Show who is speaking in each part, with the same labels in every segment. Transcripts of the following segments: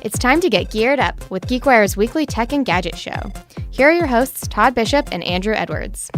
Speaker 1: It's time to get geared up with GeekWire's weekly tech and gadget show. Here are your hosts, Todd Bishop and Andrew Edwards.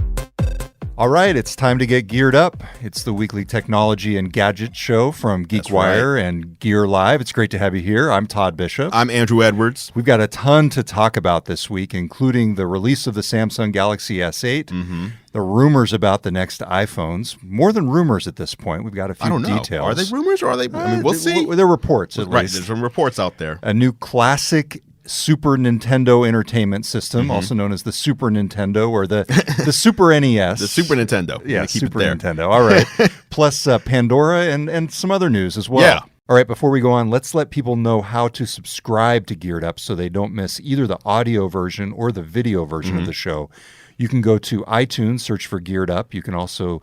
Speaker 2: All right, it's time to get geared up. It's the weekly technology and gadget show from GeekWire and Gear Live. It's great to have you here. I'm Todd Bishop.
Speaker 3: I'm Andrew Edwards.
Speaker 2: We've got a ton to talk about this week, including the release of the Samsung Galaxy S8, the rumors about the next iPhones. More than rumors at this point. We've got a few details.
Speaker 3: Are they rumors or are they? I mean, we'll see.
Speaker 2: They're reports, at least.
Speaker 3: Right, there's some reports out there.
Speaker 2: A new classic Super Nintendo Entertainment System, also known as the Super Nintendo or the Super NES.
Speaker 3: The Super Nintendo.
Speaker 2: Yeah, Super Nintendo. All right. Plus Pandora and some other news as well.
Speaker 3: Yeah.
Speaker 2: All right, before we go on, let's let people know how to subscribe to Geared Up so they don't miss either the audio version or the video version of the show. You can go to iTunes, search for Geared Up. You can also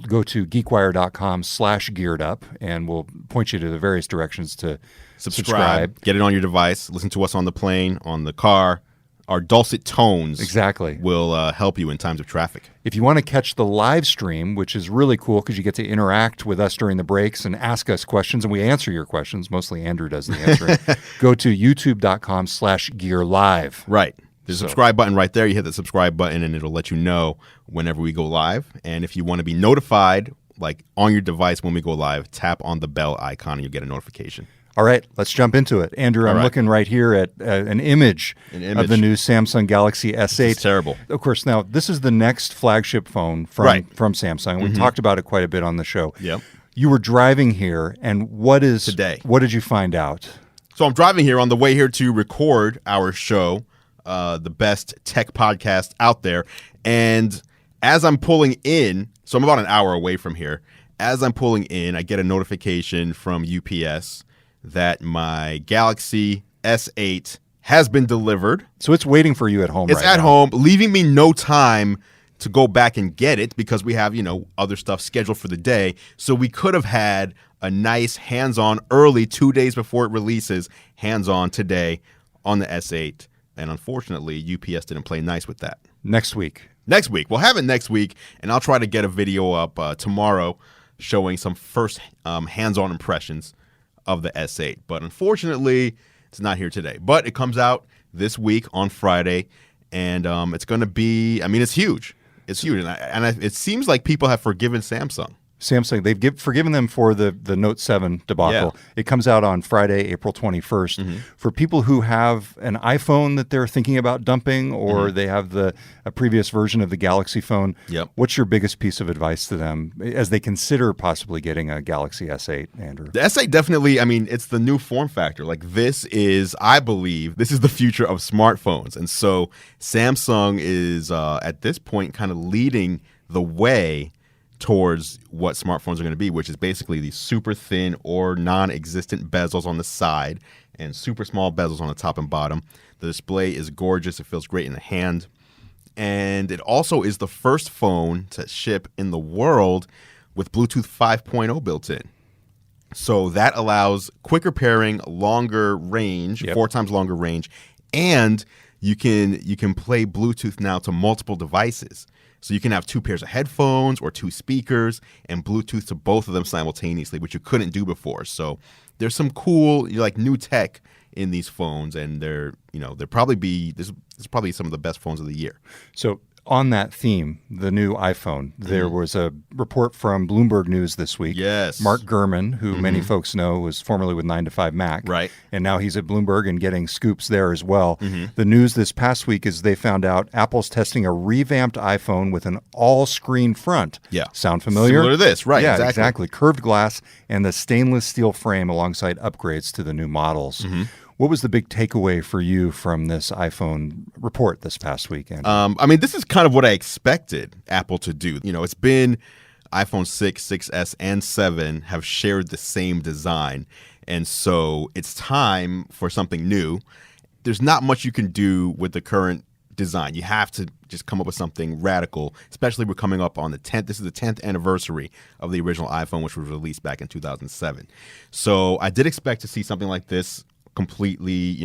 Speaker 2: go to geekwire.com/gearedup, and we'll point you to the various directions to subscribe.
Speaker 3: Get it on your device. Listen to us on the plane, on the car. Our dulcet tones will help you in times of traffic.
Speaker 2: If you want to catch the live stream, which is really cool because you get to interact with us during the breaks and ask us questions, and we answer your questions. Mostly Andrew does the answering. Go to youtube.com/gearlive.
Speaker 3: Right. There's a subscribe button right there. You hit the subscribe button, and it'll let you know whenever we go live. And if you want to be notified, like on your device when we go live, tap on the bell icon, and you'll get a notification.
Speaker 2: All right, let's jump into it. Andrew, I'm looking right here at an image of the new Samsung Galaxy S8.
Speaker 3: It's terrible.
Speaker 2: Of course, now, this is the next flagship phone from Samsung. We talked about it quite a bit on the show.
Speaker 3: Yep.
Speaker 2: You were driving here, and what did you find out?
Speaker 3: So I'm driving here on the way here to record our show, the best tech podcast out there. And as I'm pulling in, so I'm about an hour away from here. As I'm pulling in, I get a notification from UPS that my Galaxy S8 has been delivered.
Speaker 2: So it's waiting for you at home right now.
Speaker 3: It's at home, leaving me no time to go back and get it because we have, other stuff scheduled for the day. So we could have had a nice hands-on early 2 days before it releases, hands-on today on the S8. And unfortunately, UPS didn't play nice with that.
Speaker 2: Next week.
Speaker 3: We'll have it next week, and I'll try to get a video up tomorrow showing some first hands-on impressions of the S8. But unfortunately, it's not here today. But it comes out this week on Friday, and it's going to be, it's huge. It's huge. And it seems like people have forgiven Samsung.
Speaker 2: They've forgiven them for the Note 7 debacle. Yeah. It comes out on Friday, April 21st. For people who have an iPhone that they're thinking about dumping, or they have a previous version of the Galaxy phone, what's your biggest piece of advice to them as they consider possibly getting a Galaxy S8, Andrew?
Speaker 3: The S8 definitely, it's the new form factor. Like I believe, this is the future of smartphones. And so Samsung is, at this point, kind of leading the way towards what smartphones are going to be, which is basically these super thin or non-existent bezels on the side and super small bezels on the top and bottom. The display is gorgeous. It feels great in the hand. And it also is the first phone to ship in the world with Bluetooth 5.0 built in. So that allows quicker pairing, longer range, 4 times longer range, and you can play Bluetooth now to multiple devices. So you can have 2 pairs of headphones or 2 speakers and Bluetooth to both of them simultaneously, which you couldn't do before. So there's some cool, new tech in these phones, and this is probably some of the best phones of the year.
Speaker 2: So on that theme, the new iPhone, there was a report from Bloomberg News this week.
Speaker 3: Yes.
Speaker 2: Mark Gurman, who many folks know was formerly with 9to5Mac.
Speaker 3: Right.
Speaker 2: And now he's at Bloomberg and getting scoops there as well. The news this past week is they found out Apple's testing a revamped iPhone with an all-screen front.
Speaker 3: Yeah.
Speaker 2: Sound familiar?
Speaker 3: Similar to this, right.
Speaker 2: Yeah, exactly. Curved glass and the stainless steel frame alongside upgrades to the new models. What was the big takeaway for you from this iPhone report this past weekend?
Speaker 3: This is kind of what I expected Apple to do. It's been iPhone 6, 6S, and 7 have shared the same design. And so it's time for something new. There's not much you can do with the current design. You have to just come up with something radical, especially we're coming up on the 10th. This is the 10th anniversary of the original iPhone, which was released back in 2007. So I did expect to see something like this completely,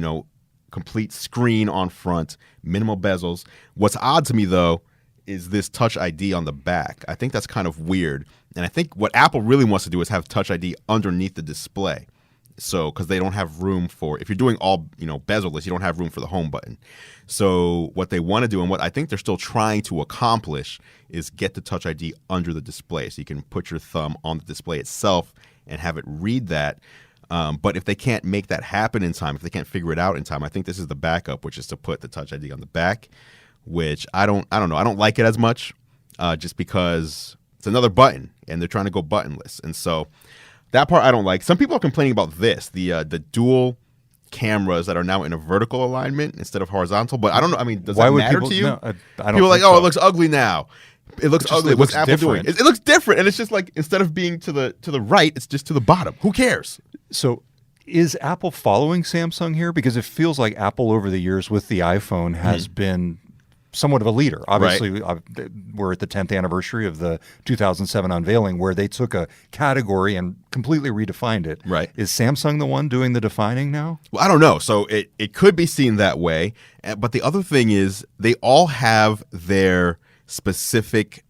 Speaker 3: complete screen on front, minimal bezels. What's odd to me, though, is this Touch ID on the back. I think that's kind of weird. And I think what Apple really wants to do is have Touch ID underneath the display. So, because they don't have room for, if you're doing all, bezel-less, you don't have room for the home button. So what they want to do, and what I think they're still trying to accomplish, is get the Touch ID under the display. So you can put your thumb on the display itself and have it read that. But if they can't make that happen in time, if they can't figure it out in time, I think this is the backup, which is to put the Touch ID on the back, which I don't know. I don't like it as much, just because it's another button and they're trying to go buttonless. And so that part I don't like. Some people are complaining about this, the dual cameras that are now in a vertical alignment instead of horizontal. But I don't know. I mean, does that matter to you?
Speaker 2: No, I don't
Speaker 3: people are like,
Speaker 2: so.
Speaker 3: it looks ugly now. It looks ugly. What's Apple doing? It looks different, and it's just like, instead of being to the right, it's just to the bottom. Who cares?
Speaker 2: So is Apple following Samsung here? Because it feels like Apple over the years with the iPhone has been somewhat of a leader. Obviously, we're at the 10th anniversary of the 2007 unveiling, where they took a category and completely redefined it.
Speaker 3: Right.
Speaker 2: Is Samsung the one doing the defining now?
Speaker 3: Well, I don't know. So it could be seen that way. But the other thing is, they all have their specific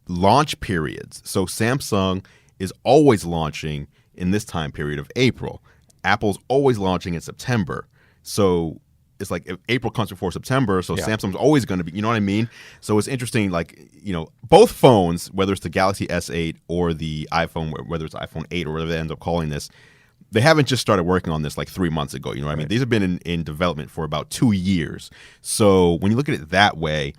Speaker 3: launch periods. So Samsung is always launching in this time period of April. Apple's always launching in September. So it's like if April comes before September, so Samsung's always going to be, you know what I mean? So it's interesting, like, both phones, whether it's the Galaxy S8 or the iPhone, whether it's iPhone 8 or whatever they end up calling this, they haven't just started working on this like 3 months ago. You know what I mean? These have been in development for about 2 years. So when you look at it that way,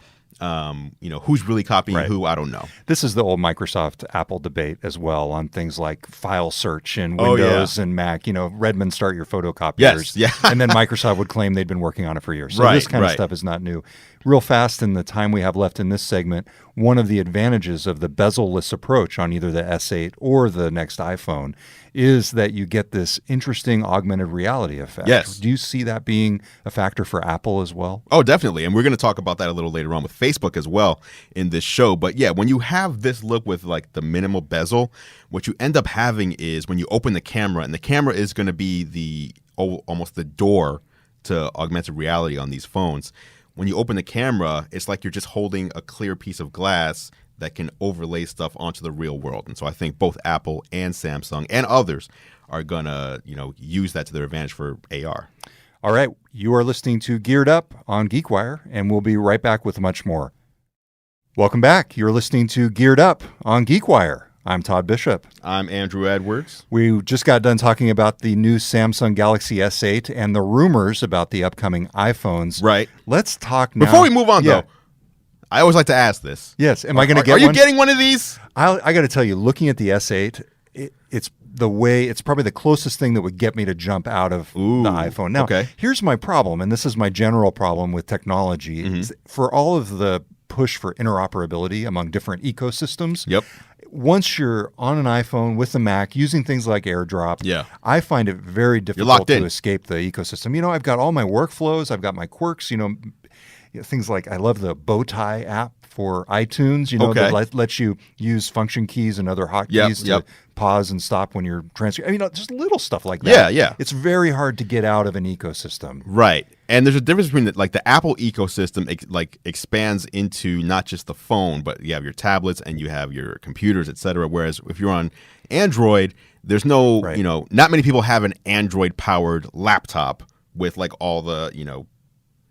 Speaker 3: who's really copying who, I don't know.
Speaker 2: This is the old Microsoft Apple debate as well on things like file search in Windows and Mac. Redmond start your photocopiers.
Speaker 3: Yes,
Speaker 2: and then Microsoft would claim they'd been working on it for years. So this kind of stuff is not new. Real fast, in the time we have left in this segment, one of the advantages of the bezel-less approach on either the S8 or the next iPhone is that you get this interesting augmented reality effect.
Speaker 3: Yes.
Speaker 2: Do you see that being a factor for Apple as well?
Speaker 3: Oh, definitely. And we're going to talk about that a little later on with Facebook as well in this show. But yeah, when you have this look with like the minimal bezel, what you end up having is when you open the camera, and the camera is going to be almost the door to augmented reality on these phones. When you open the camera, it's like you're just holding a clear piece of glass that can overlay stuff onto the real world. And so I think both Apple and Samsung and others are going to, use that to their advantage for AR.
Speaker 2: All right. You are listening to Geared Up on GeekWire, and we'll be right back with much more. Welcome back. You're listening to Geared Up on GeekWire. I'm Todd Bishop.
Speaker 3: I'm Andrew Edwards.
Speaker 2: We just got done talking about the new Samsung Galaxy S8 and the rumors about the upcoming iPhones.
Speaker 3: Right.
Speaker 2: Let's talk now.
Speaker 3: Before we move on, though, I always like to ask this.
Speaker 2: Yes. Am I going to get one?
Speaker 3: Are you getting one of these?
Speaker 2: I got to tell you, looking at the S8, it's probably the closest thing that would get me to jump out of the iPhone. Now, here's my problem, and this is my general problem with technology. Is for all of the push for interoperability among different ecosystems.
Speaker 3: Yep.
Speaker 2: Once you're on an iPhone with a Mac using things like AirDrop, I find it very difficult to escape the ecosystem. I've got all my workflows, I've got my quirks, things like I love the bow tie app for iTunes, that lets you use function keys and other hotkeys to pause and stop when you're transferring. Just little stuff like that.
Speaker 3: Yeah.
Speaker 2: It's very hard to get out of an ecosystem.
Speaker 3: Right. And there's a difference between the Apple ecosystem expands into not just the phone, but you have your tablets and you have your computers, et cetera. Whereas if you're on Android, there's no, not many people have an Android powered laptop with like all the,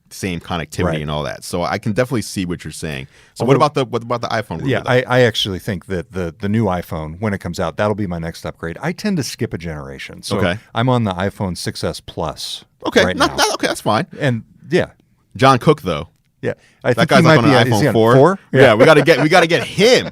Speaker 3: same connectivity and all that. So I can definitely see what you're saying. So what about the iPhone?
Speaker 2: Yeah, I actually think that the new iPhone, when it comes out, that'll be my next upgrade. I tend to skip a generation. So I'm on the iPhone 6S Plus.
Speaker 3: Okay,
Speaker 2: right now.
Speaker 3: Okay, that's fine.
Speaker 2: And yeah.
Speaker 3: John Cook though.
Speaker 2: Yeah.
Speaker 3: I think that guy's like on an iPhone 4. Yeah, we gotta get him.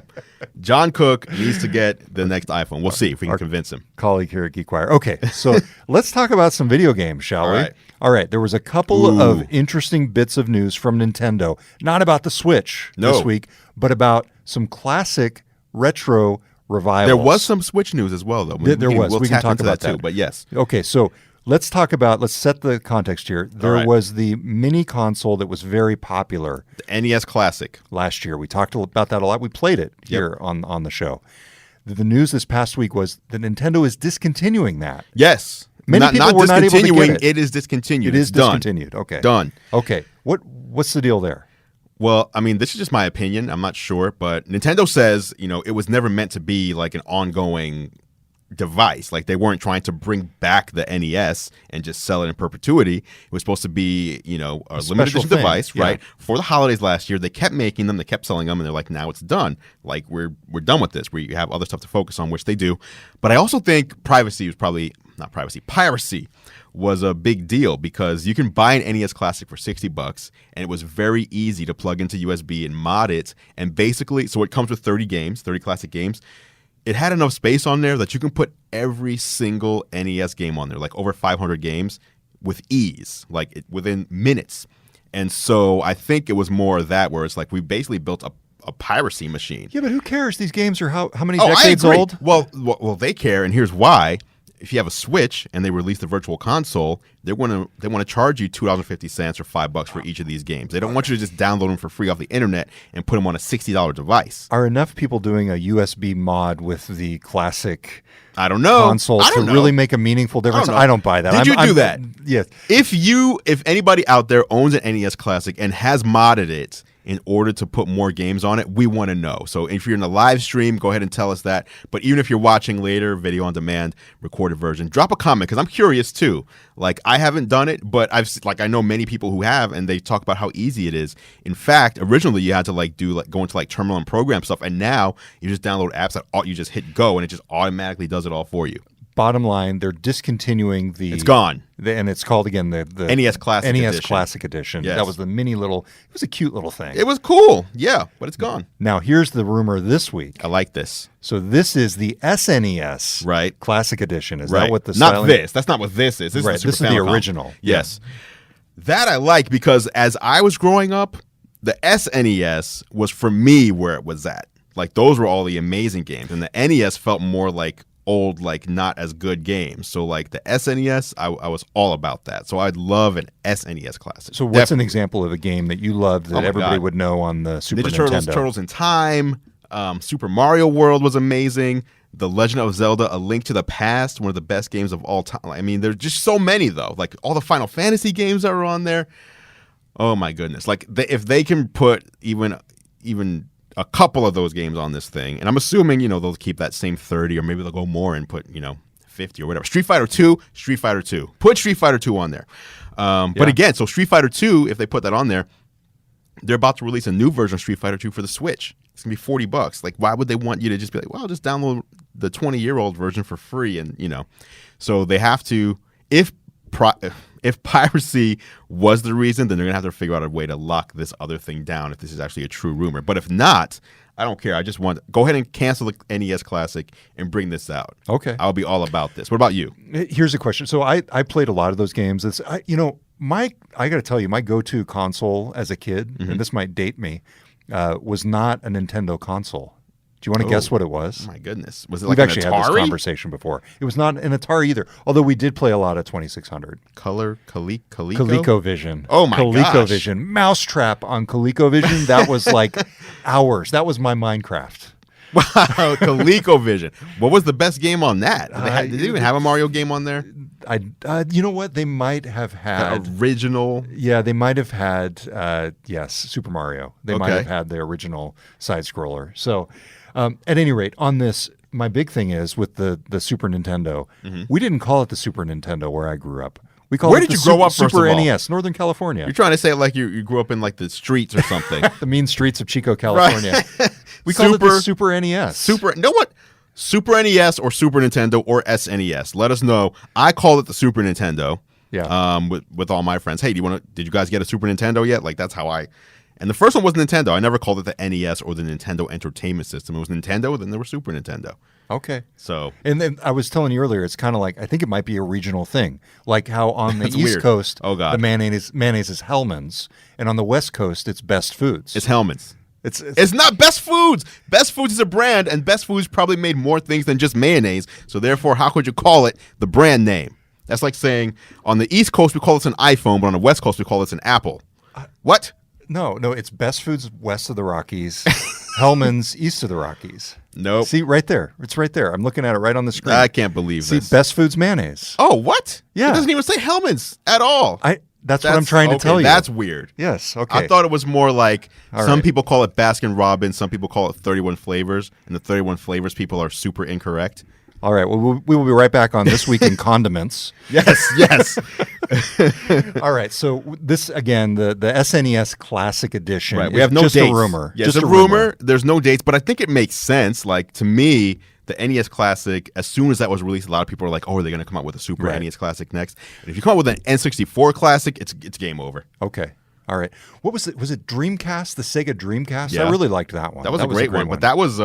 Speaker 3: John Cook needs to get the next iPhone. We'll see if we can convince him.
Speaker 2: Colleague here at GeekWire. Okay, so let's talk about some video games, shall we? All right. There was a couple of interesting bits of news from Nintendo, not about the Switch this week, but about some classic retro revivals.
Speaker 3: There was some Switch news as well, though.
Speaker 2: We can talk about that
Speaker 3: too, but yes.
Speaker 2: Okay, so let's set the context here. There was the mini console that was very popular.
Speaker 3: The NES Classic.
Speaker 2: Last year. We talked about that a lot. We played it here on the show. The news this past week was that Nintendo is discontinuing that.
Speaker 3: Yes.
Speaker 2: Many people were not able to get it.
Speaker 3: It is discontinued.
Speaker 2: It is discontinued. Okay.
Speaker 3: Done.
Speaker 2: Okay. What's the deal there?
Speaker 3: Well, this is just my opinion. I'm not sure, but Nintendo says, it was never meant to be like an ongoing device. Like they weren't trying to bring back the NES and just sell it in perpetuity. It was supposed to be, a limited edition device, right? For the holidays last year, they kept making them, they kept selling them, and they're like, now it's done. Like we're done with this. We have other stuff to focus on, which they do. But I also think piracy was a big deal because you can buy an NES Classic for $60, and it was very easy to plug into USB and mod it. And basically, so it comes with 30 classic games. It had enough space on there that you can put every single NES game on there, like over 500 games, with ease, within minutes. And so I think it was more of that, where it's like we basically built a piracy machine.
Speaker 2: Yeah, but who cares? These games are how many decades old?
Speaker 3: Well, they care, and here's why. If you have a Switch and they release the Virtual Console, they want to charge you $2.50 or $5 for each of these games. They don't want you to just download them for free off the internet and put them on a $60 device.
Speaker 2: Are enough people doing a USB mod with the classic
Speaker 3: console
Speaker 2: to really make a meaningful difference? I don't buy that.
Speaker 3: Did you do that?
Speaker 2: Yes.
Speaker 3: If anybody out there owns an NES Classic and has modded it in order to put more games on it, we want to know. So if you're in the live stream, go ahead and tell us that. But even if you're watching later, video on demand, recorded version, drop a comment because I'm curious too. Like I haven't done it, but I know many people who have, and they talk about how easy it is. In fact, originally you had to go into terminal and program stuff, and now you just download apps that you just hit go, and it just automatically does it all for you.
Speaker 2: Bottom line, they're discontinuing
Speaker 3: It's gone.
Speaker 2: And it's called, again, the
Speaker 3: NES Classic Edition.
Speaker 2: Classic Edition.
Speaker 3: Yes.
Speaker 2: That was the it was a cute little thing.
Speaker 3: It was cool, yeah, but it's gone.
Speaker 2: Now, here's the rumor this week.
Speaker 3: I like this.
Speaker 2: So this is the SNES Classic Edition. Is that what the
Speaker 3: Not this. That's not what this is. This is
Speaker 2: the original.
Speaker 3: Yes. That I like because as I was growing up, the SNES was for me where it was at. Like those were all the amazing games. And the NES felt more like old, not as good games. So the SNES, I was all about that. So I'd love an SNES Classic.
Speaker 2: So what's an example of a game that you loved that everybody would know on the Super Nintendo?
Speaker 3: Turtles in Time, Super Mario World was amazing. The Legend of Zelda: A Link to the Past, one of the best games of all time. I mean, there's just so many though. Like all the Final Fantasy games that are on there. Oh my goodness! If they can put even a couple of those games on this thing, and I'm assuming they'll keep that same 30, or maybe they'll go more and put 50 or whatever. Street Fighter 2, put Street Fighter 2 on there. But again, so Street Fighter 2, if they put that on there, they're about to release a new version of Street Fighter 2 for the Switch. It's gonna be $40. Like, why would they want you to just be like, well, just download the 20-year-old version for free? And so they have to. If piracy was the reason, then they're going to have to figure out a way to lock this other thing down if this is actually a true rumor. But if not, I don't care. I just go ahead and cancel the NES Classic and bring this out.
Speaker 2: Okay.
Speaker 3: I'll be all about this. What about you?
Speaker 2: Here's a question. So I played a lot of those games. I got to tell you, my go-to console as a kid, and this might date me, was not a Nintendo console. Do you want to guess what it was?
Speaker 3: Oh my goodness. Was it
Speaker 2: We've
Speaker 3: like
Speaker 2: actually
Speaker 3: an Atari?
Speaker 2: had this conversation before. It was not an Atari either, although we did play a lot of 2600. ColecoVision.
Speaker 3: Oh my gosh.
Speaker 2: ColecoVision. Mousetrap on ColecoVision. That was like hours. That was my Minecraft.
Speaker 3: Wow, ColecoVision. What was the best game on that? Did they even have a Mario game on there?
Speaker 2: You know what? They might have had
Speaker 3: original.
Speaker 2: Yeah, they might have had. Yes, Super Mario. They might have had the original side scroller. So, at any rate, on this, my big thing is with the Super Nintendo. We didn't call it the Super Nintendo where I grew up. We called
Speaker 3: Where
Speaker 2: it
Speaker 3: did you grow up?
Speaker 2: Super NES, Northern California.
Speaker 3: You're trying to say it like you grew up in the streets or something.
Speaker 2: The mean streets of Chico, California. Right. We called it the Super NES.
Speaker 3: You know what? Super NES or Super Nintendo or SNES. Let us know. I called it the Super Nintendo.
Speaker 2: Yeah.
Speaker 3: With all my friends. Hey, did you guys get a Super Nintendo yet? That's how and the first one was Nintendo. I never called it the NES or the Nintendo Entertainment System. It was Nintendo, then there was Super Nintendo.
Speaker 2: Okay.
Speaker 3: So,
Speaker 2: and then I was telling you earlier, it's kind of like, I think it might be a regional thing. Like how on the East Coast, the mayonnaise is Hellman's, and on the West Coast, it's Best Foods.
Speaker 3: It's Hellman's.
Speaker 2: It's
Speaker 3: not Best Foods. Best Foods is a brand, and Best Foods probably made more things than just mayonnaise. So therefore, how could you call it the brand name? That's like saying on the East Coast we call it an iPhone, but on the West Coast we call it an Apple. What?
Speaker 2: No, it's Best Foods west of the Rockies, Hellman's east of the Rockies.
Speaker 3: Nope.
Speaker 2: See, right there. It's right there. I'm looking at it right on the screen.
Speaker 3: I can't believe this.
Speaker 2: See, Best Foods mayonnaise.
Speaker 3: Oh, what?
Speaker 2: Yeah.
Speaker 3: It doesn't even say Hellman's at all.
Speaker 2: That's what I'm trying to tell you.
Speaker 3: That's weird.
Speaker 2: Yes, okay.
Speaker 3: I thought it was more like
Speaker 2: some
Speaker 3: people call it Baskin Robbins, some people call it 31 flavors, and the 31 flavors people are super incorrect.
Speaker 2: All right. Well, we will be right back on This Week in Condiments.
Speaker 3: Yes.
Speaker 2: All right. So this, again, the SNES Classic Edition.
Speaker 3: Right. We have no
Speaker 2: just
Speaker 3: dates.
Speaker 2: A rumor.
Speaker 3: Yeah,
Speaker 2: just
Speaker 3: a rumor. There's no dates, but I think it makes sense. Like, to me, the NES Classic, as soon as that was released, a lot of people are like, oh, are they going to come out with a Super NES Classic next? And if you come out with an N64 Classic, it's game over.
Speaker 2: Okay. All right. What was it? Was it Dreamcast? The Sega Dreamcast?
Speaker 3: Yeah.
Speaker 2: I really liked that one.
Speaker 3: That was a great one. But that was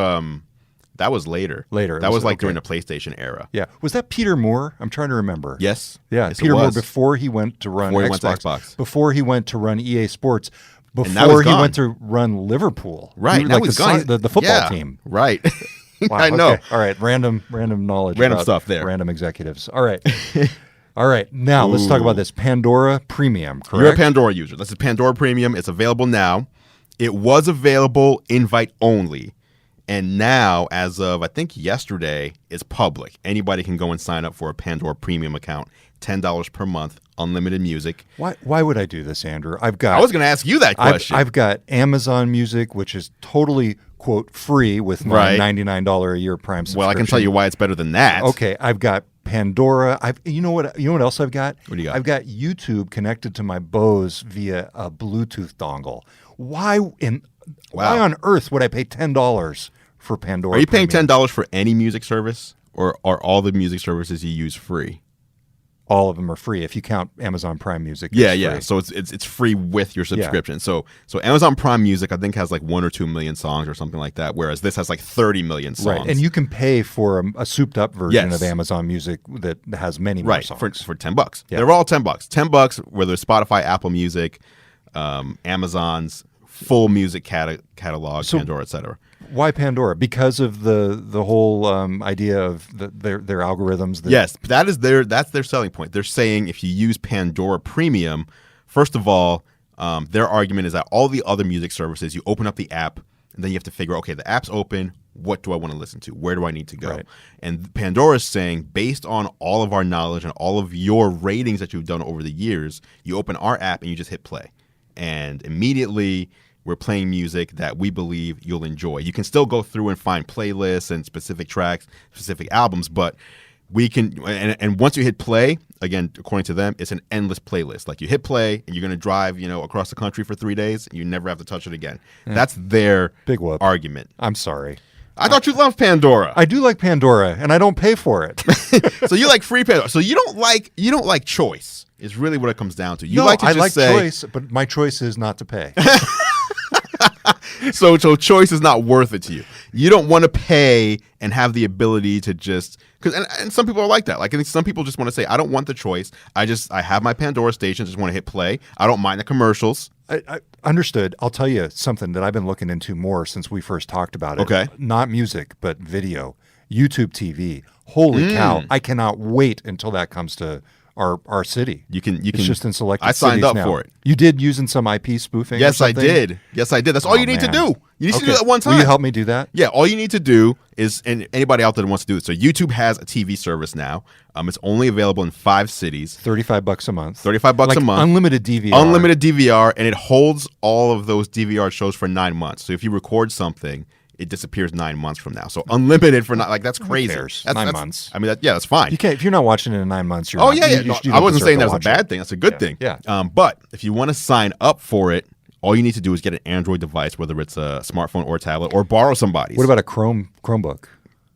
Speaker 3: later. That was like during the PlayStation era.
Speaker 2: Yeah. Was that Peter Moore? I'm trying to remember.
Speaker 3: Yes.
Speaker 2: Yeah.
Speaker 3: Yes,
Speaker 2: Peter Moore before he went to run Xbox. Before he went to run EA Sports. Before he went to run Liverpool.
Speaker 3: Right.
Speaker 2: Now he's gone. The football team.
Speaker 3: Right.
Speaker 2: Wow,
Speaker 3: I know.
Speaker 2: Okay. All right. Random knowledge.
Speaker 3: Random stuff there.
Speaker 2: Random executives. All right. All right, now let's talk about this Pandora Premium, correct?
Speaker 3: You're a Pandora user. This is Pandora Premium. It's available now. It was available invite only. And now, as of, I think, yesterday, it's public. Anybody can go and sign up for a Pandora Premium account. $10 per month, unlimited music.
Speaker 2: Why would I do this, Andrew? I
Speaker 3: was going to ask you that question.
Speaker 2: I've got Amazon Music, which is totally, quote, free with my $99 a year Prime subscription.
Speaker 3: Well, I can tell you why it's better than that.
Speaker 2: Okay, I've got Pandora. You know what else I've got?
Speaker 3: What do you got?
Speaker 2: I've got YouTube connected to my Bose via a Bluetooth dongle. Why on earth would I pay $10 for Pandora?
Speaker 3: Are you paying $10 for any music service, or are all the music services you use free?
Speaker 2: All of them are free if you count Amazon Prime Music.
Speaker 3: Yeah. So it's free with your subscription. Yeah. So Amazon Prime Music, I think, has like 1 or 2 million songs or something like that, whereas this has like 30 million songs.
Speaker 2: Right, and you can pay for a souped up version of Amazon Music that has many more songs.
Speaker 3: For $10. Yeah. They're all $10. $10, whether it's Spotify, Apple Music, Amazon's full music catalog, Pandora, etc.
Speaker 2: Why Pandora? Because of the whole idea of their algorithms.
Speaker 3: Yes, that's their selling point. They're saying if you use Pandora Premium, first of all, their argument is that all the other music services, you open up the app, and then you have to figure, okay, the app's open. What do I want to listen to? Where do I need to go? Right. And Pandora is saying, based on all of our knowledge and all of your ratings that you've done over the years, you open our app and you just hit play. And immediately we're playing music that we believe you'll enjoy. You can still go through and find playlists and specific tracks, specific albums, but we can, and once you hit play, again, according to them, it's an endless playlist. Like you hit play and you're going to drive, across the country for 3 days and you never have to touch it again. Yeah. That's their
Speaker 2: big whoop
Speaker 3: argument.
Speaker 2: I'm sorry.
Speaker 3: I thought you loved Pandora.
Speaker 2: I do like Pandora, and I don't pay for it.
Speaker 3: So you like free Pandora. So you don't like choice. Is really what it comes down to.
Speaker 2: I like choice, but my choice is not to pay.
Speaker 3: So choice is not worth it to you. You don't want to pay and have the ability to just and some people are like that. Like I think some people just want to say, I don't want the choice. I have my Pandora station. Just want to hit play. I don't mind the commercials.
Speaker 2: I understood. I'll tell you something that I've been looking into more since we first talked about it.
Speaker 3: Okay.
Speaker 2: Not music, but video. YouTube TV. Holy cow. I cannot wait until that comes to our city. It's just in selected cities now.
Speaker 3: I signed up for it.
Speaker 2: You did using some IP spoofing?
Speaker 3: Yes, I did. That's all you need to do. You need to do that one time.
Speaker 2: Will you help me do that?
Speaker 3: Yeah, all you need to do is, and anybody out there that wants to do it. So YouTube has a TV service now. It's only available in 5 cities.
Speaker 2: $35 a month.
Speaker 3: $35 a month.
Speaker 2: Unlimited DVR.
Speaker 3: Unlimited DVR, and it holds all of those DVR shows for 9 months. So if you record something, it disappears 9 months from now. So unlimited for that's crazy.
Speaker 2: That's
Speaker 3: 9
Speaker 2: months.
Speaker 3: I mean, that's fine.
Speaker 2: You can't if you're not watching it in 9 months.
Speaker 3: I wasn't saying that was a bad thing. That's a good thing.
Speaker 2: Yeah.
Speaker 3: But if you want to sign up for it, all you need to do is get an Android device, whether it's a smartphone or a tablet, or borrow somebody's.
Speaker 2: What about a Chromebook?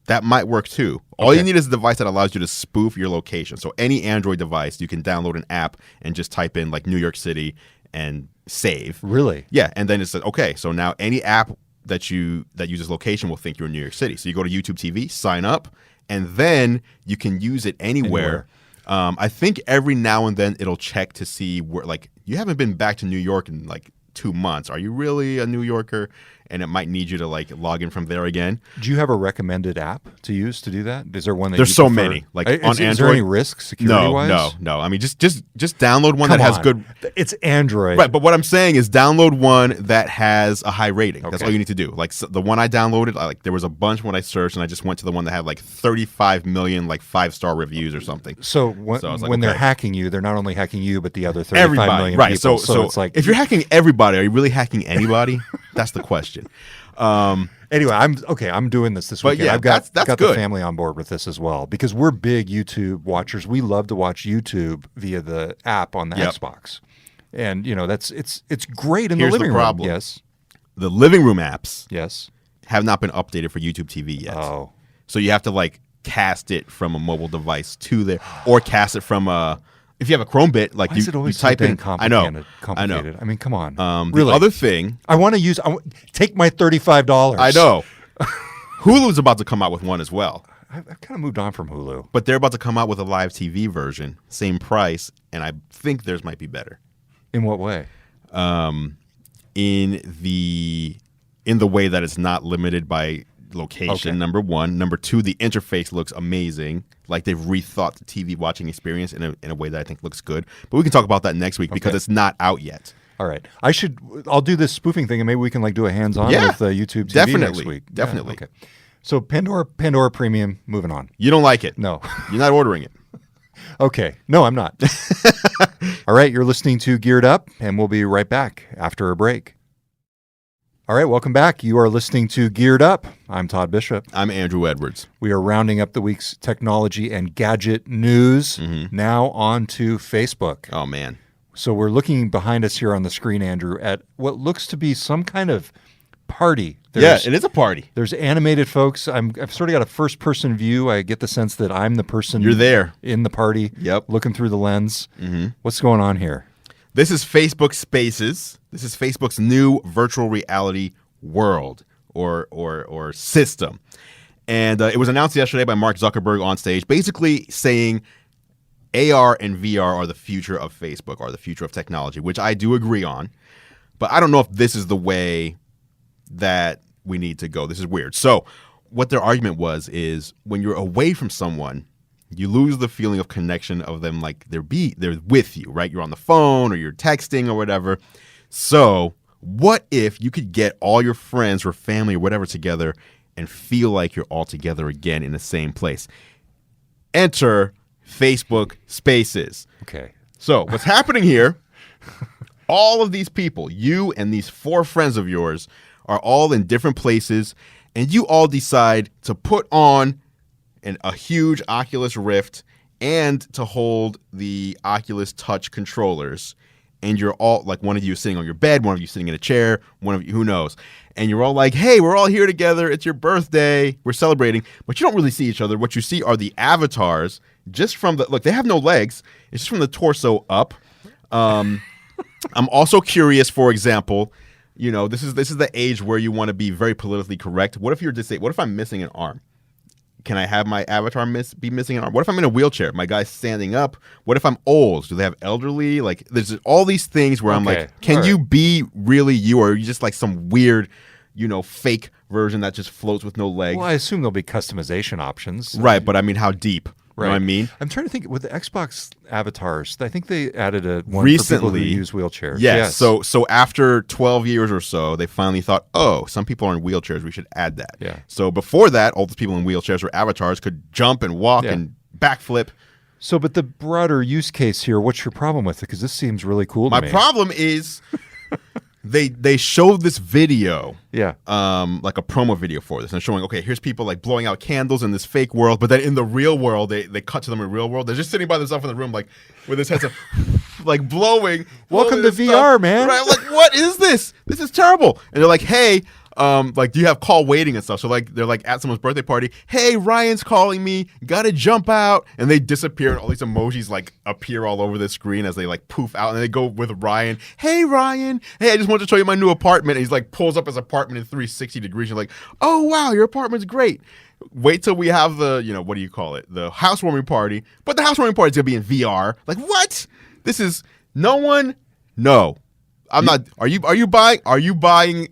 Speaker 3: That might work too. All you need is a device that allows you to spoof your location. So any Android device, you can download an app and just type in like New York City and save.
Speaker 2: Really?
Speaker 3: Yeah. And then it says, okay, so now any app that uses location will think you're in New York City. So you go to YouTube TV, sign up, and then you can use it anywhere. I think every now and then it'll check to see where, like, you haven't been back to New York in like 2 months. Are you really a New Yorker? And it might need you to like log in from there again.
Speaker 2: Do you have a recommended app to use to do that? Is there one that
Speaker 3: there's
Speaker 2: you
Speaker 3: so
Speaker 2: prefer?
Speaker 3: Many? Like on Android,
Speaker 2: is there any risk security-wise?
Speaker 3: No. I mean, just download one that has good.
Speaker 2: It's Android,
Speaker 3: right? But what I'm saying is download one that has a high rating. Okay. That's all you need to do. Like the one I downloaded, there was a bunch when I searched, and I just went to the one that had like 35 million 5-star reviews or something.
Speaker 2: So when they're hacking you, they're not only hacking you, but the other 35 million
Speaker 3: right?
Speaker 2: people.
Speaker 3: So
Speaker 2: it's like,
Speaker 3: if you're hacking everybody, are you really hacking anybody? That's the question.
Speaker 2: Anyway, I'm doing this
Speaker 3: But
Speaker 2: weekend.
Speaker 3: yeah,
Speaker 2: I've got
Speaker 3: that's
Speaker 2: the
Speaker 3: good.
Speaker 2: family on board with this as well because we're big YouTube watchers. We love to watch YouTube via the app on the Xbox, and it's great in
Speaker 3: Here's
Speaker 2: the living
Speaker 3: the problem.
Speaker 2: room. Yes,
Speaker 3: The living room apps have not been updated for YouTube TV yet.
Speaker 2: Oh,
Speaker 3: So you have to like cast it from a mobile device to there, or cast it from a. If you have a Chromebit, like
Speaker 2: why is it
Speaker 3: you
Speaker 2: always
Speaker 3: type
Speaker 2: so dang
Speaker 3: in.
Speaker 2: complicated?
Speaker 3: I know.
Speaker 2: I mean, come on.
Speaker 3: The
Speaker 2: really?
Speaker 3: other thing,
Speaker 2: I want to take my $35.
Speaker 3: I know. Hulu's about to come out with one as well.
Speaker 2: I've kind of moved on from Hulu.
Speaker 3: But they're about to come out with a live TV version, same price, and I think theirs might be better.
Speaker 2: In what way?
Speaker 3: In the way that it's not limited by location, number one. Number two, the interface looks amazing. Like they've rethought the TV watching experience in a way that I think looks good. But we can talk about that next week because it's not out yet.
Speaker 2: All right. I'll do this spoofing thing and maybe we can do a hands-on with YouTube TV next week.
Speaker 3: Definitely.
Speaker 2: Yeah, okay. So Pandora Premium, moving on.
Speaker 3: You don't like it.
Speaker 2: No.
Speaker 3: You're not ordering it.
Speaker 2: Okay. No, I'm not. All right. You're listening to Geared Up, and we'll be right back after a break. All right. Welcome back. You are listening to Geared Up. I'm Todd Bishop.
Speaker 3: I'm Andrew Edwards.
Speaker 2: We are rounding up the week's technology and gadget news. Now on to Facebook.
Speaker 3: Oh, man.
Speaker 2: So we're looking behind us here on the screen, Andrew, at what looks to be some kind of party.
Speaker 3: It is a party.
Speaker 2: There's animated folks. I've sort of got a first-person view. I get the sense that I'm the person
Speaker 3: You're there
Speaker 2: in the party, looking through the lens. What's going on here?
Speaker 3: This is Facebook Spaces. This is Facebook's new virtual reality world or system. And it was announced yesterday by Mark Zuckerberg on stage, basically saying AR and VR are the future of Facebook, are the future of technology, which I do agree on. But I don't know if this is the way that we need to go. This is weird. So what their argument is when you're away from someone, you lose the feeling of connection of them, like they're with you, right? You're on the phone or you're texting or whatever. So what if you could get all your friends or family or whatever together and feel like you're all together again in the same place? Enter Facebook Spaces.
Speaker 2: Okay.
Speaker 3: So what's happening here, all of these people, you and these 4 friends of yours, are all in different places, and you all decide to put on a huge Oculus Rift and to hold the Oculus Touch controllers. And you're all, like, one of you is sitting on your bed, one of you sitting in a chair, one of you, who knows. And you're all like, hey, we're all here together. It's your birthday. We're celebrating. But you don't really see each other. What you see are the avatars just from look, they have no legs. It's just from the torso up. I'm also curious, for example, this is the age where you want to be very politically correct. What if you're disabled? What if I'm missing an arm? Can I have my avatar be missing an arm? What if I'm in a wheelchair? My guy's standing up. What if I'm old? Do they have elderly? Like, there's all these things where I'm like, can you be really you, or are you just like some weird, fake version that just floats with no legs?
Speaker 2: Well, I assume there'll be customization options.
Speaker 3: Right, but I mean, how deep? You know what I mean?
Speaker 2: I'm trying to think with the Xbox avatars. I think they added one
Speaker 3: recently
Speaker 2: for people who use wheelchairs.
Speaker 3: Yes. So after 12 years or so, they finally thought, oh, some people are in wheelchairs. We should add that.
Speaker 2: Yeah.
Speaker 3: So before that, all those people in wheelchairs or avatars could jump and walk and backflip.
Speaker 2: So, but the broader use case here, what's your problem with it? Because this seems really cool to me.
Speaker 3: My problem is they showed this video, like a promo video for this, and showing, okay, here's people like blowing out candles in this fake world, but then in the real world, they cut to them in the real world. They're just sitting by themselves in the room, like with his heads like blowing.
Speaker 2: Welcome to VR, man.
Speaker 3: Right? I'm like, what is this? This is terrible. And they're like, hey, do you have call waiting and stuff? So like they're like at someone's birthday party. Hey, Ryan's calling me. Gotta jump out. And they disappear, and all these emojis like appear all over the screen as they like poof out. And they go with Ryan. Hey, Ryan. Hey, I just wanted to show you my new apartment. And he's like pulls up his apartment in 360 degrees. You're like, oh wow, your apartment's great. Wait till we have the, what do you call it? The housewarming party. But the housewarming party is gonna be in VR. Like, what? This is no. I'm not. Are you buying?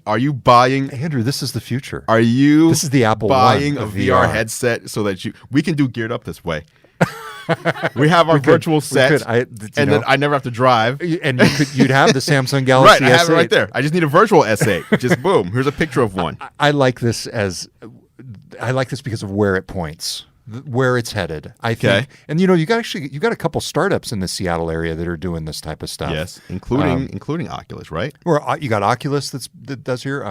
Speaker 2: Andrew, this is the future.
Speaker 3: Are you?
Speaker 2: This is the Apple
Speaker 3: buying
Speaker 2: One
Speaker 3: a
Speaker 2: of
Speaker 3: VR headset so that we can do Geared Up this way. We have our virtual set, then I never have to drive.
Speaker 2: And you'd have the Samsung Galaxy
Speaker 3: right, I have
Speaker 2: S8.
Speaker 3: it right there. I just need a virtual S8. Just boom. Here's a picture of one.
Speaker 2: I like this because of where it points. where it's headed, I think.
Speaker 3: Okay.
Speaker 2: And you got a couple startups in the Seattle area that are doing this type of stuff.
Speaker 3: Yes, including Oculus, right?
Speaker 2: Or you got Oculus that does here.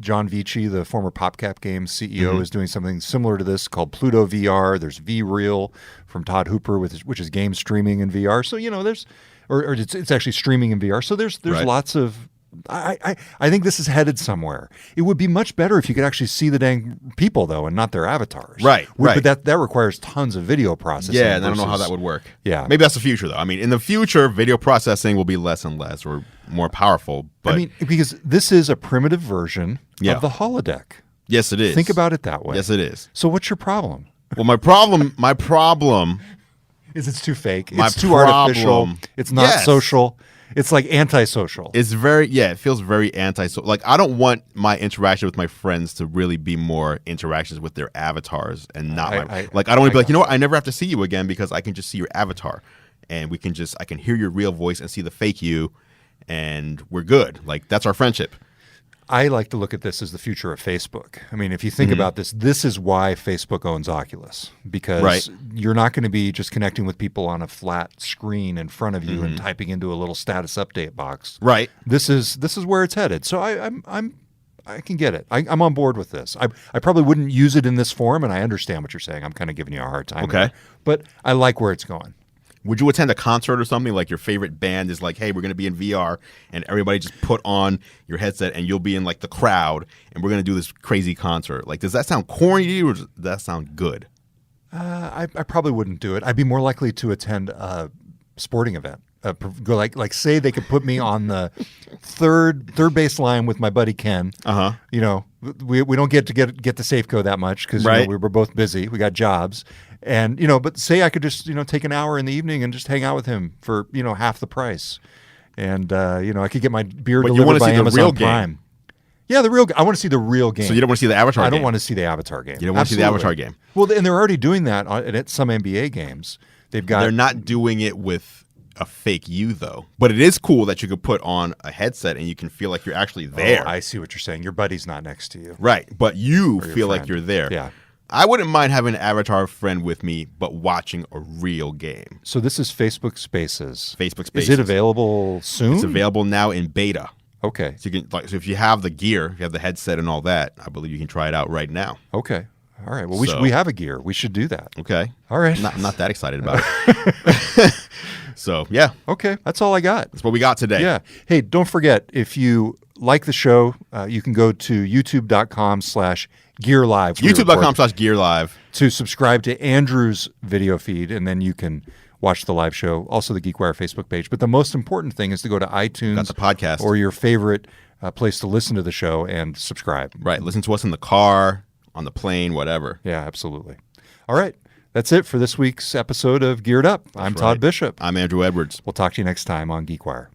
Speaker 2: John Vici, the former PopCap Games CEO, is doing something similar to this called Pluto VR. There's VReal from Todd Hooper, which is game streaming in VR. So there's, or it's actually streaming in VR. So there's
Speaker 3: Right.
Speaker 2: lots of. I think this is headed somewhere. It would be much better if you could actually see the dang people though, and not their avatars.
Speaker 3: Right.
Speaker 2: But that requires tons of video processing.
Speaker 3: Yeah, and I don't know how that would work.
Speaker 2: Yeah.
Speaker 3: Maybe that's the future, though. I mean, in the future, video processing will be less and less or more powerful. But
Speaker 2: I mean, because this is a primitive version
Speaker 3: Yeah.
Speaker 2: of the holodeck.
Speaker 3: yes, it is.
Speaker 2: Think about it that way.
Speaker 3: Yes, it is.
Speaker 2: So what's your problem?
Speaker 3: Well, my problem
Speaker 2: Is it's too fake.
Speaker 3: My
Speaker 2: It's too artificial.
Speaker 3: problem-
Speaker 2: It's not
Speaker 3: Yes.
Speaker 2: social. It's like antisocial.
Speaker 3: is it feels very anti-social. Like, I don't want my interaction with my friends to really be more interactions with their avatars and not I don't want to be like, you know what, I never have to see you again because I can just see your avatar and I can hear your real voice and see the fake you and we're good. Like, that's our friendship.
Speaker 2: I like to look at this as the future of Facebook. I mean, if you think about this is why Facebook owns Oculus, because
Speaker 3: Right.
Speaker 2: you're not going to be just connecting with people on a flat screen in front of you and typing into a little status update box.
Speaker 3: Right.
Speaker 2: This is where it's headed. So I can get it. I'm on board with this. I probably wouldn't use it in this form, and I understand what you're saying. I'm kind of giving you a hard time.
Speaker 3: Okay.
Speaker 2: here. But I like where it's going.
Speaker 3: Would you attend a concert or something like your favorite band is like, hey, we're going to be in VR and everybody just put on your headset and you'll be in like the crowd and we're going to do this crazy concert? Like, does that sound corny to you or does that sound good?
Speaker 2: I probably wouldn't do it. I'd be more likely to attend a sporting event. Like say they could put me on the third base line with my buddy Ken. We don't get to Safeco that much because
Speaker 3: Right.
Speaker 2: we were both busy. We got jobs, and but say I could just take an hour in the evening and just hang out with him for half the price, and I could get my beer
Speaker 3: But you
Speaker 2: delivered
Speaker 3: wanna
Speaker 2: by
Speaker 3: see the
Speaker 2: Amazon
Speaker 3: real game.
Speaker 2: Prime. Yeah, the real. I want to see the real game.
Speaker 3: So you don't want to see the Avatar
Speaker 2: I
Speaker 3: game?
Speaker 2: don't want to see the Avatar game.
Speaker 3: You don't want to see the Avatar game?
Speaker 2: Well, and they're already doing that at some NBA games. They've got.
Speaker 3: They're not doing it with a fake you, though. But it is cool that you could put on a headset and you can feel like you're actually there.
Speaker 2: Oh, I see what you're saying. Your buddy's not next to you.
Speaker 3: Right. But you
Speaker 2: your
Speaker 3: feel like
Speaker 2: friend.
Speaker 3: you're there.
Speaker 2: Yeah.
Speaker 3: I wouldn't mind having an Avatar friend with me, but watching a real game.
Speaker 2: So this is Facebook Spaces.
Speaker 3: Facebook Spaces.
Speaker 2: Is it available soon?
Speaker 3: It's available now in beta.
Speaker 2: Okay.
Speaker 3: So you can so if you have the gear, if you have the headset and all that, I believe you can try it out right now.
Speaker 2: Okay. All right. Well,
Speaker 3: So-
Speaker 2: we have a gear. We should do that.
Speaker 3: Okay.
Speaker 2: All right.
Speaker 3: I'm not that excited about it. So, yeah,
Speaker 2: Okay. That's all I got.
Speaker 3: that's what we got today.
Speaker 2: Yeah. Hey, don't forget, if you like the show, you can go to youtube.com/gearlive.
Speaker 3: YouTube.com/GearLive.
Speaker 2: To subscribe to Andrew's video feed, and then you can watch the live show. Also, the GeekWire Facebook page. But the most important thing is to go to iTunes
Speaker 3: Got the podcast.
Speaker 2: or your favorite place to listen to the show and subscribe.
Speaker 3: Right. Listen to us in the car, on the plane, whatever.
Speaker 2: Yeah, absolutely. All right. That's it for this week's episode of Geared Up. I'm Todd
Speaker 3: right.
Speaker 2: Bishop.
Speaker 3: I'm Andrew Edwards.
Speaker 2: We'll talk to you next time on GeekWire.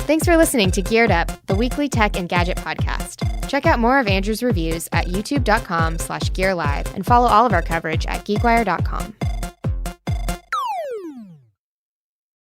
Speaker 1: Thanks for listening to Geared Up, the weekly tech and gadget podcast. Check out more of Andrew's reviews at youtube.com/gearlive and follow all of our coverage at geekwire.com.